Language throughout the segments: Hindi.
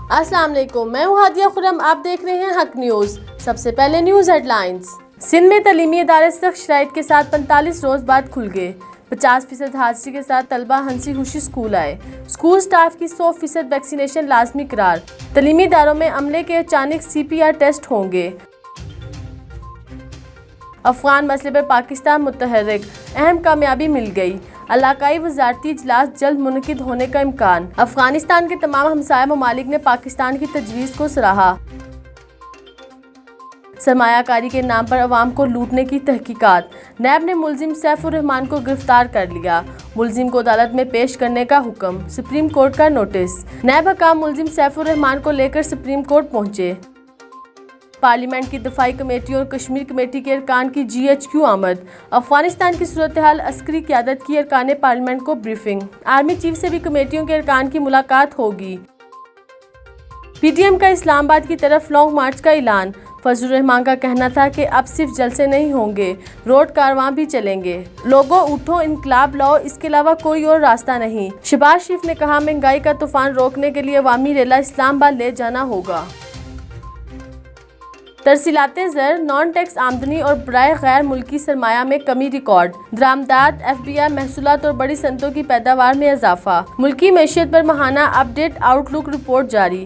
अस्सलाम वालेकुम, मैं हूँ हादिया खुरम। आप देख रहे हैं हक न्यूज़। सबसे पहले न्यूज़ हेडलाइंस। सिंध में तलीमी इदारे सख्त शराइत के साथ 45 रोज बाद खुल गए। 50% हाजिरी के साथ तलबा हंसी खुशी स्कूल आए। स्कूल स्टाफ की 100% वैक्सीनेशन लाजमी करार। तलीमी इदारों में अमले के अचानक CPR टेस्ट होंगे। अफगान मसले पर पाकिस्तान मुतहर्रिक, अहम कामयाबी मिल गई। इलाकाई वजारती इजलास जल्द मुनकिद होने का इम्कान। अफगानिस्तान के तमाम हमसाया ममालिक ने पाकिस्तान की तजवीज़ को सराहा। सरमायाकारी के नाम पर अवाम को लूटने की तहकीकात। नैब ने मुलजिम सैफुर रहमान को गिरफ्तार कर लिया। मुलजिम को अदालत में पेश करने का हुक्म। सुप्रीम कोर्ट का नोटिस। नैब हकाम मुलजिम सैफुर रहमान को लेकर सुप्रीम कोर्ट पहुंचे। पार्लियामेंट की दफाई कमेटी और कश्मीर कमेटी के अरकान की GHQ आमद। अफगानिस्तान की सूरत हाल, अस्करी क़यादत की अरकान पार्लियामेंट को ब्रीफिंग। आर्मी चीफ से भी कमेटियों के अरकान की मुलाकात होगी। PTM का इस्लामाबाद की तरफ लॉन्ग मार्च का ऐलान। फजलुर रहमान का कहना था कि अब सिर्फ जलसे नहीं होंगे, रोड कारवां भी चलेंगे। लोगों उठो, इनकलाब लाओ, इसके अलावा कोई और रास्ता नहीं। शहबाज शरीफ ने कहा, महंगाई का तूफान रोकने के लिए अवामी रेला इस्लामाबाद ले जाना होगा। तरसीलाते ज़र, नॉन टैक्स आमदनी और बराए गैर मुल्की सरमाया में कमी रिकॉर्ड। दरामदात, FBI महसूलात और बड़ी सनतों की पैदावार में इजाफा। मुल्की मैशियत पर माहाना अपडेट आउटलुक रिपोर्ट जारी।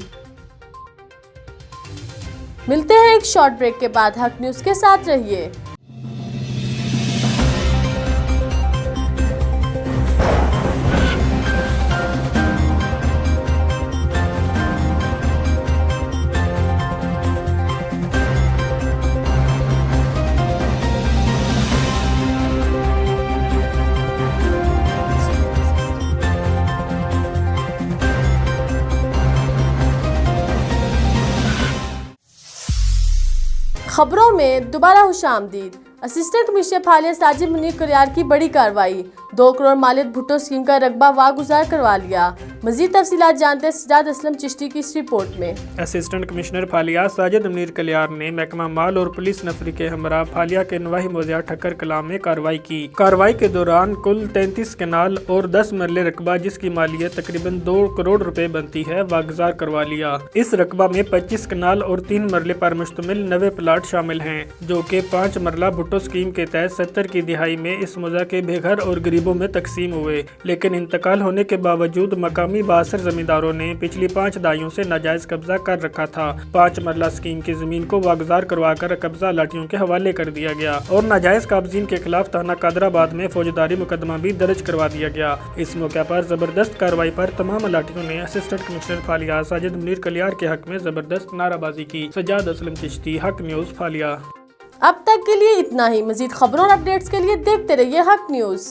मिलते हैं एक शॉर्ट ब्रेक के बाद। हक न्यूज़ के साथ रहिए। खबरों में दोबारा खुशामदीद। असिस्टेंट कमिश्नर फालिया साजिद मुनीर कलियार की बड़ी कार्रवाई। 2 करोड़ मालियत भुट्टो स्कीम का रकबा वागुजार करवा लिया। मजीद तफसीलात जानते हैं सजाद असलम चिश्ती की इस रिपोर्ट में। असिस्टेंट कमिश्नर फालिया साजिद मुनीर कलियार ने महकमा माल और पुलिस नफरी के हमरा फालिया के नवाही मोज़िया ठक्कर कलाम में कार्रवाई की। कार्रवाई के दौरान कुल 33 कनाल और 10 मरले रकबा, जिसकी मालियत तकरीबन 2 करोड़ रुपए बनती है, वागुजार करवा लिया। इस रकबा में 25 कनाल और 3 मरले पर मुश्तमिल 90 प्लाट शामिल हैं, जो कि 5 मरला भुट्टो स्कीम के तहत 70 की दिहाई में इस मुज़ा के बेघर और गरीबों में तकसीम हुए। लेकिन इंतकाल होने के बावजूद मकामी बासर जमींदारों ने पिछली 5 दहाइयों से नाजायज कब्जा कर रखा था। 5 मरला स्कीम की जमीन को वागुजार करवाकर कब्जा लाठियों के हवाले कर दिया गया और नाजायज काबजीन के खिलाफ थाना कादराबाद में फौजदारी मुकदमा भी दर्ज करवा दिया गया। इस मौके पर जबरदस्त कार्रवाई पर तमाम लाठियों ने असिस्टेंट कमिश्नर फालिया साजिद मुनीर कलियार के हक में जबरदस्त नाराबाजी की। सजाद असलम चिश्ती, हक न्यूज़, फालिया। अब तक के लिए इतना ही। मजीद खबरों और अपडेट्स के लिए देखते रहिए हक न्यूज़।